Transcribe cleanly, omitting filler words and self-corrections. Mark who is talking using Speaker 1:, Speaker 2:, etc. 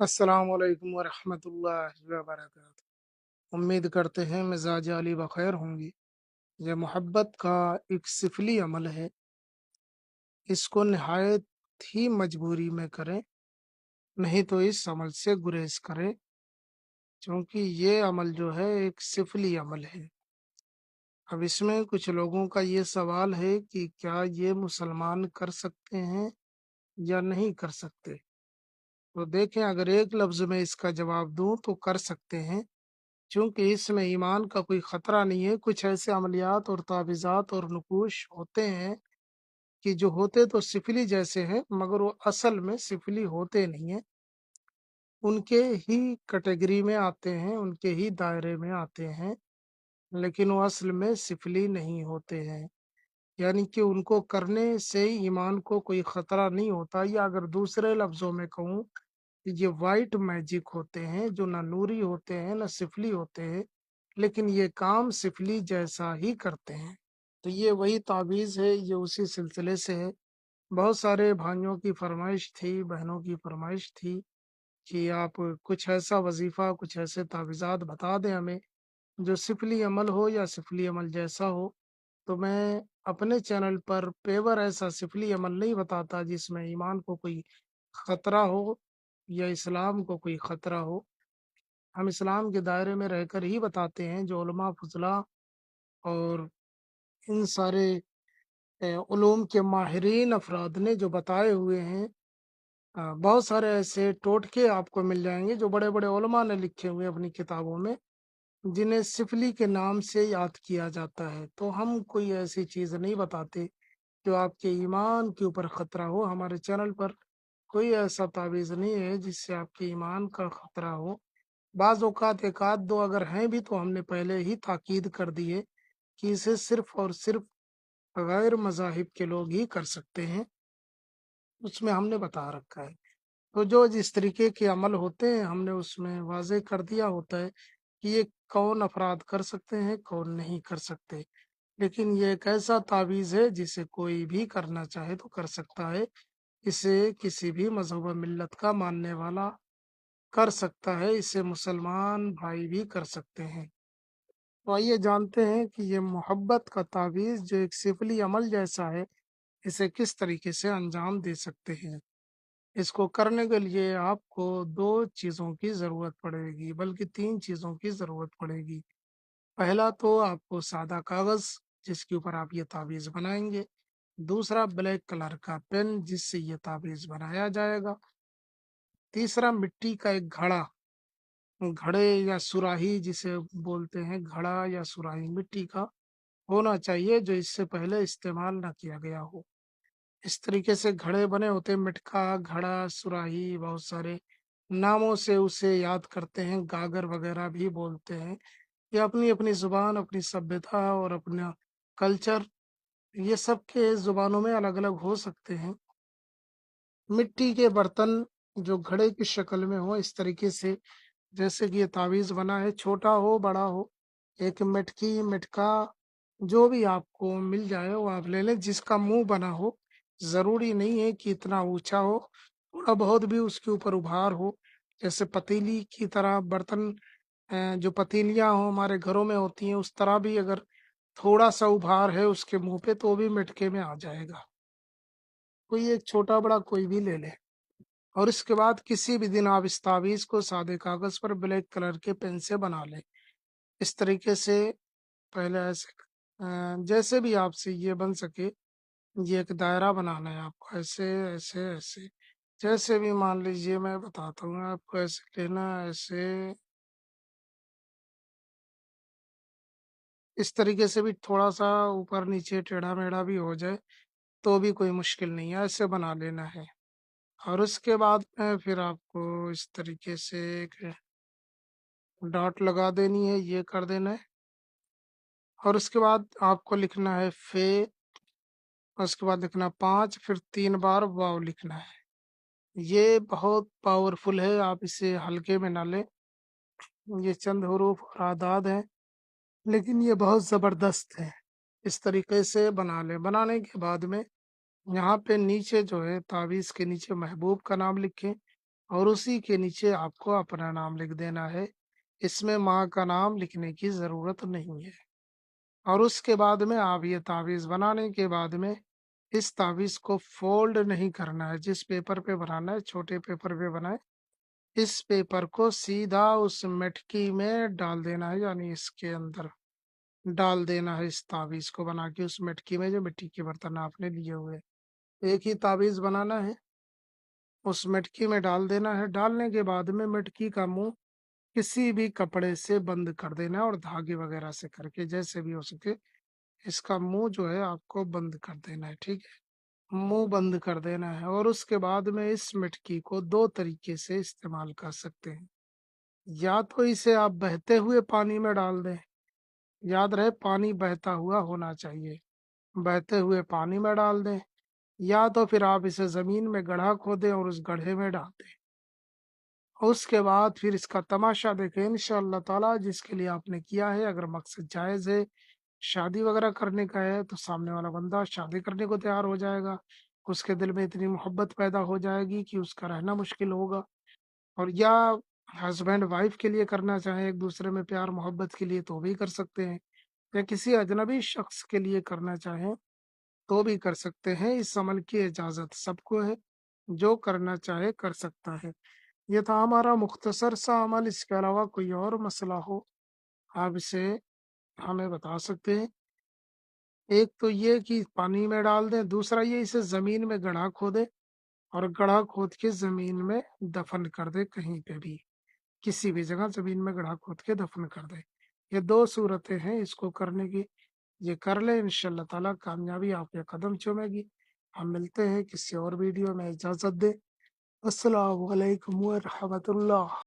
Speaker 1: अस्सलाम वालेकुम वरहमतुल्लाहि वबरकातुहू। उम्मीद करते हैं मिजाज अली बखैर होंगी। ये मोहब्बत का एक सिफली अमल है, इसको नहायत ही मजबूरी में करें, नहीं तो इस अमल से गुरेज करें, क्योंकि ये अमल जो है एक सिफली अमल है। अब इसमें कुछ लोगों का ये सवाल है कि क्या ये मुसलमान कर सकते हैं या नहीं कर सकते। तो देखें, अगर एक लफ्ज में इसका जवाब दूं तो कर सकते हैं, क्योंकि इसमें ईमान का कोई खतरा नहीं है। कुछ ऐसे अमलियात और तावीज़ात और नुकूश होते हैं कि जो होते तो सिफिली जैसे हैं, मगर वो असल में सिफिली होते नहीं हैं, उनके ही कैटेगरी में आते हैं, उनके ही दायरे में आते हैं, लेकिन वो असल में सिफिली नहीं होते हैं। यानी कि उनको करने से ईमान को कोई खतरा नहीं होता, या अगर दूसरे लफ्जों में कहूँ, ये वाइट मैजिक होते हैं जो ना नूरी होते हैं ना सिफली होते हैं, लेकिन ये काम सिफली जैसा ही करते हैं। तो ये वही तावीज़ है, ये उसी सिलसिले से है। बहुत सारे भाइयों की फरमाइश थी, बहनों की फरमाइश थी कि आप कुछ ऐसा वजीफा, कुछ ऐसे तावीज़ात बता दें हमें जो सिफली अमल हो या सिफली अमल जैसा हो। तो मैं अपने चैनल पर पेवर ऐसा सिफली अमल नहीं बताता जिसमें ईमान को कोई खतरा हो या इस्लाम को कोई खतरा हो। हम इस्लाम के दायरे में रहकर ही बताते हैं, जो उलमा फजला और इन सारे उलूम के माहिरीन अफराद ने जो बताए हुए हैं। बहुत सारे ऐसे टोटके आपको मिल जाएंगे जो बड़े बड़े उलमा ने लिखे हुए हैं अपनी किताबों में, जिन्हें सिफली के नाम से याद किया जाता है। तो हम कोई ऐसी चीज़ नहीं बताते जो आपके ईमान के ऊपर खतरा हो। हमारे चैनल पर कोई ऐसा तावीज़ नहीं है जिससे आपके ईमान का खतरा हो। बाज़ औक़ात एक आध दो अगर हैं भी, तो हमने पहले ही ताकीद कर दी है कि इसे सिर्फ़ और सिर्फ़ गैर मज़ाहिब के लोग ही कर सकते हैं, उसमें हमने बता रखा है। तो जो जिस तरीके के अमल होते हैं, हमने उसमें वाज़ेह कर दिया होता है कि ये कौन अफ़राद कर सकते हैं, कौन नहीं कर सकते। लेकिन ये एक ऐसा तावीज़ है जिसे कोई भी करना चाहे तो कर सकता है। इसे किसी भी मज़हब व मिल्लत का मानने वाला कर सकता है, इसे मुसलमान भाई भी कर सकते हैं। तो आइए जानते हैं कि ये मोहब्बत का तावीज़ जो एक सिफली अमल जैसा है, इसे किस तरीके से अंजाम दे सकते हैं। इसको करने के लिए आपको 2 चीज़ों की ज़रूरत पड़ेगी, बल्कि 3 चीज़ों की ज़रूरत पड़ेगी। पहला तो आपको सादा कागज़, जिसके ऊपर आप ये तावीज़ बनाएँगे। दूसरा ब्लैक कलर का पेन, जिससे ये तावीज़ बनाया जाएगा। तीसरा मिट्टी का एक घड़ा, घड़े या सुराही जिसे बोलते हैं, घड़ा या सुराही मिट्टी का होना चाहिए जो इससे पहले इस्तेमाल ना किया गया हो। इस तरीके से घड़े बने होते हैं, मटका, घड़ा, सुराही, बहुत सारे नामों से उसे याद करते हैं, गागर वगैरह भी बोलते हैं। ये अपनी-अपनी ज़ुबान, अपनी सभ्यता और अपना कल्चर, ये सब के ज़ुबानों में अलग-अलग हो सकते हैं। मिट्टी के बर्तन जो घड़े की शक्ल में हो, इस तरीके से जैसे कि ये तावीज़ बना है, छोटा हो, बड़ा हो, एक मटकी, मटका जो भी आपको मिल जाए वो आप ले लें, जिसका मुँह बना हो। ज़रूरी नहीं है कि इतना ऊँचा हो, थोड़ा बहुत भी उसके ऊपर उभार हो, जैसे पतीली की तरह बर्तन, जो पतीलियाँ हों हमारे घरों में होती हैं, उस तरह भी अगर थोड़ा-सा उभार है उसके मुँह पे, तो वो भी मटके में आ जाएगा। कोई एक छोटा-बड़ा कोई भी ले लें। और इसके बाद किसी भी दिन आप इस तावीज़ को सादे कागज़ पर ब्लैक कलर के पेन से बना लें। इस तरीके से पहले ऐसे जैसे भी आपसे ये बन सके, ये एक दायरा बनाना है आपको, ऐसे, ऐसे, ऐसे। जैसे भी मान लीजिए मैं बताता हूँ आपको, ऐसे लेना, ऐसे, इस तरीके से भी थोड़ा-सा ऊपर-नीचे टेढ़ा-मेढ़ा भी हो जाए, तो भी कोई मुश्किल नहीं है, ऐसे बना लेना है। और उसके बाद में फिर आपको इस तरीके से एक डॉट लगा देनी है, ये कर देना है। और उसके बाद आपको लिखना है फे, और उसके बाद लिखना 5, फिर 3 बार वाव लिखना है। ये बहुत पावरफुल है, आप इसे हल्के में ना लें। ये चंद हुरूफ और आदाद हैं, लेकिन ये बहुत ज़बरदस्त है। इस तरीके से बना लें। बनाने के बाद में यहाँ पे नीचे जो है तावीज़ के नीचे महबूब का नाम लिखें, اور اسی کے نیچے آپ کو اپنا نام لکھ دینا ہے، اس میں ماں کا نام لکھنے کی ضرورت نہیں ہے۔ اور اس کے بعد میں آپ یہ تعویذ بنانے کے بعد میں اس تعویذ کو فولڈ نہیں کرنا ہے، جس پیپر پہ بنانا ہے چھوٹے پیپر پہ بنائے، اس پیپر کو سیدھا اس مٹکی میں ڈال دینا ہے، یعنی اس کے اندر ڈال دینا ہے، اس تعویذ کو بنا کے اس مٹکی میں جو مٹی کے برتن آپ نے لیے ہوئے، ایک ہی تعویذ بنانا ہے، اس مٹکی میں ڈال دینا ہے۔ ڈالنے کے بعد میں مٹکی کا منہ کسی بھی کپڑے سے بند کر دینا ہے، اور دھاگے وغیرہ سے کر کے جیسے بھی ہو سکے اس کا منہ جو ہے آپ کو بند کر دینا ہے، ٹھیک ہے، منہ بند کر دینا ہے۔ اور اس کے بعد میں اس مٹکی کو دو طریقے سے استعمال کر سکتے ہیں، یا تو اسے آپ بہتے ہوئے پانی میں ڈال دیں، یاد رہے پانی بہتا ہوا ہونا چاہیے، بہتے ہوئے پانی میں ڈال دیں، یا تو پھر آپ اسے زمین میں گڑھا کھودیں اور اس گڑھے میں ڈال دیں۔ اس کے بعد پھر اس کا تماشا دیکھیں انشاءاللہ تعالی، جس کے لیے آپ نے کیا ہے، اگر مقصد جائز ہے، شادی وغیرہ کرنے کا ہے، تو سامنے والا بندہ شادی کرنے کو تیار ہو جائے گا، اس کے دل میں اتنی محبت پیدا ہو جائے گی کہ اس کا رہنا مشکل ہوگا۔ اور یا ہسبینڈ وائف کے لیے کرنا چاہیں ایک دوسرے میں پیار محبت کے لیے تو بھی کر سکتے ہیں، یا کسی اجنبی شخص کے لیے کرنا چاہیں تو بھی کر سکتے ہیں، اس عمل کی اجازت سب کو ہے، جو کرنا چاہے کر سکتا ہے۔ یہ تھا ہمارا مختصر سا عمل، اس کے علاوہ کوئی اور مسئلہ ہو آپ اسے ہمیں بتا سکتے ہیں۔ ایک تو یہ کہ پانی میں ڈال دیں، دوسرا یہ اسے زمین میں گڑھا کھودے اور گڑھا کھود کے زمین میں دفن کر دے، کہیں پہ بھی کسی بھی جگہ زمین میں گڑھا کھود کے دفن کر دے۔ یہ دو صورتیں ہیں اس کو کرنے کی، یہ کر لیں انشاءاللہ تعالیٰ کامیابی آپ کے قدم چومے گی۔ ہم ملتے ہیں کسی اور ویڈیو میں، اجازت دیں، السلام علیکم ورحمۃ اللہ۔